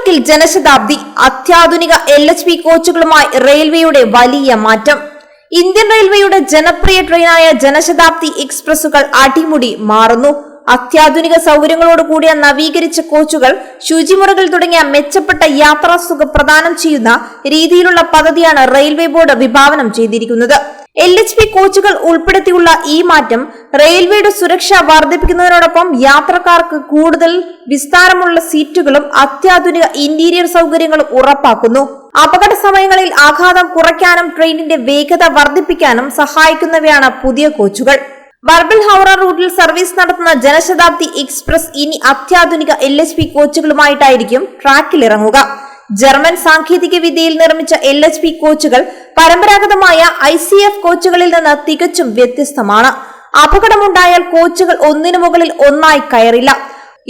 ട്രാക്കിൽ ജനശതാബ്ദി അത്യാധുനിക LHB കോച്ചുകളുമായി റെയിൽവേയുടെ വലിയ മാറ്റം. ഇന്ത്യൻ റെയിൽവേയുടെ ജനപ്രിയ ട്രെയിനായ ജനശതാബ്ദി എക്സ്പ്രസുകൾ അടിമുടി മാറുന്നു. അത്യാധുനിക സൗകര്യങ്ങളോട് കൂടിയ നവീകരിച്ച കോച്ചുകൾ, ശുചിമുറകൾ തുടങ്ങിയ മെച്ചപ്പെട്ട യാത്രാസുഖം പ്രദാനം ചെയ്യുന്ന രീതിയിലുള്ള പദ്ധതിയാണ് റെയിൽവേ ബോർഡ് വിഭാവനം ചെയ്തിരിക്കുന്നത്. LHB കോച്ചുകൾ ഉൾപ്പെടുത്തിയുള്ള ഈ മാറ്റം റെയിൽവേയുടെ സുരക്ഷ വർദ്ധിപ്പിക്കുന്നതിനോടൊപ്പം യാത്രക്കാർക്ക് കൂടുതൽ വിസ്താരമുള്ള സീറ്റുകളും അത്യാധുനിക ഇന്റീരിയർ സൗകര്യങ്ങളും ഉറപ്പാക്കുന്നു. അപകട സമയങ്ങളിൽ ആഘാതം കുറയ്ക്കാനും ട്രെയിനിന്റെ വേഗത വർദ്ധിപ്പിക്കാനും സഹായിക്കുന്നവയാണ് പുതിയ കോച്ചുകൾ. ബർബിൾ ഹൗറ റൂട്ടിൽ സർവീസ് നടത്തുന്ന ജനശതാബ്ദി എക്സ്പ്രസ് ഇനി അത്യാധുനിക LHB കോച്ചുകളുമായിട്ടായിരിക്കും ട്രാക്കിലിറങ്ങുക. ജർമ്മൻ സാങ്കേതിക വിദ്യയിൽ നിർമ്മിച്ച LHB കോച്ചുകൾ പരമ്പരാഗതമായ ICF കോച്ചുകളിൽ നിന്ന് തികച്ചും വ്യത്യസ്തമാണ്. അപകടമുണ്ടായാൽ കോച്ചുകൾ ഒന്നിനു മുകളിൽ ഒന്നായി കയറില്ല.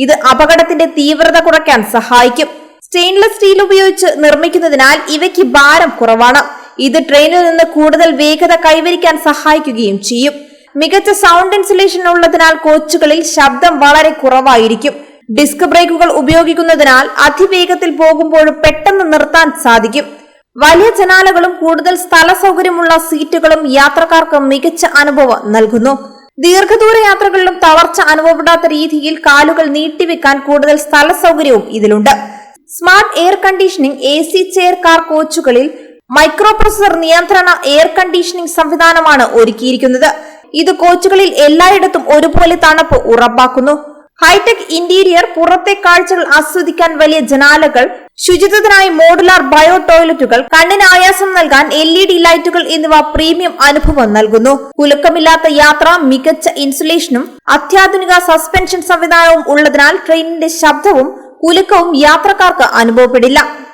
ഇത് അപകടത്തിന്റെ തീവ്രത കുറയ്ക്കാൻ സഹായിക്കും. സ്റ്റെയിൻലെസ് സ്റ്റീൽ ഉപയോഗിച്ച് നിർമ്മിക്കുന്നതിനാൽ ഇവയ്ക്ക് ഭാരം കുറവാണ്. ഇത് ട്രെയിനിൽ നിന്ന് കൂടുതൽ വേഗത കൈവരിക്കാൻ സഹായിക്കുകയും ചെയ്യും. മികച്ച സൗണ്ട് ഇൻസുലേഷൻ ഉള്ളതിനാൽ കോച്ചുകളിൽ ശബ്ദം വളരെ കുറവായിരിക്കും. ഡിസ്ക് ബ്രേക്കുകൾ ഉപയോഗിക്കുന്നതിനാൽ അതിവേഗത്തിൽ പോകുമ്പോഴും പെട്ടെന്ന് നിർത്താൻ സാധിക്കും. വലിയ ജനാലകളും കൂടുതൽ സ്ഥല സൗകര്യമുള്ള സീറ്റുകളും യാത്രക്കാർക്ക് മികച്ച അനുഭവം നൽകുന്നു. ദീർഘദൂര യാത്രകളിലും തളർച്ച അനുഭവപ്പെടാത്ത രീതിയിൽ കാലുകൾ നീട്ടിവെക്കാൻ കൂടുതൽ സ്ഥല സൗകര്യവും ഇതിലുണ്ട്. Smart air conditioning AC chair car കോച്ചുകളിൽ മൈക്രോ പ്രൊസസർ നിയന്ത്രണ എയർ കണ്ടീഷനിംഗ് സംവിധാനമാണ് ഒരുക്കിയിരിക്കുന്നത്. ഇത് കോച്ചുകളിൽ എല്ലായിടത്തും ഒരുപോലെ തണുപ്പ് ഉറപ്പാക്കുന്നു. ഹൈടെക് ഇന്റീരിയർ, പുറത്തെ കാഴ്ചകൾ ആസ്വദിക്കാൻ വലിയ ജനാലകൾ, ശുചിത്വത്തിനായി മോഡുലാർ ബയോ ടോയ്ലറ്റുകൾ, കണ്ണിന് ആയാസം നൽകാൻ LED ലൈറ്റുകൾ എന്നിവ പ്രീമിയം അനുഭവം നൽകുന്നു. കുലുക്കമില്ലാത്ത യാത്ര, മികച്ച ഇൻസുലേഷനും അത്യാധുനിക സസ്പെൻഷൻ സംവിധാനവും ഉള്ളതിനാൽ ട്രെയിനിന്റെ ശബ്ദവും കുലുക്കവും യാത്രക്കാർക്ക് അനുഭവപ്പെടില്ല.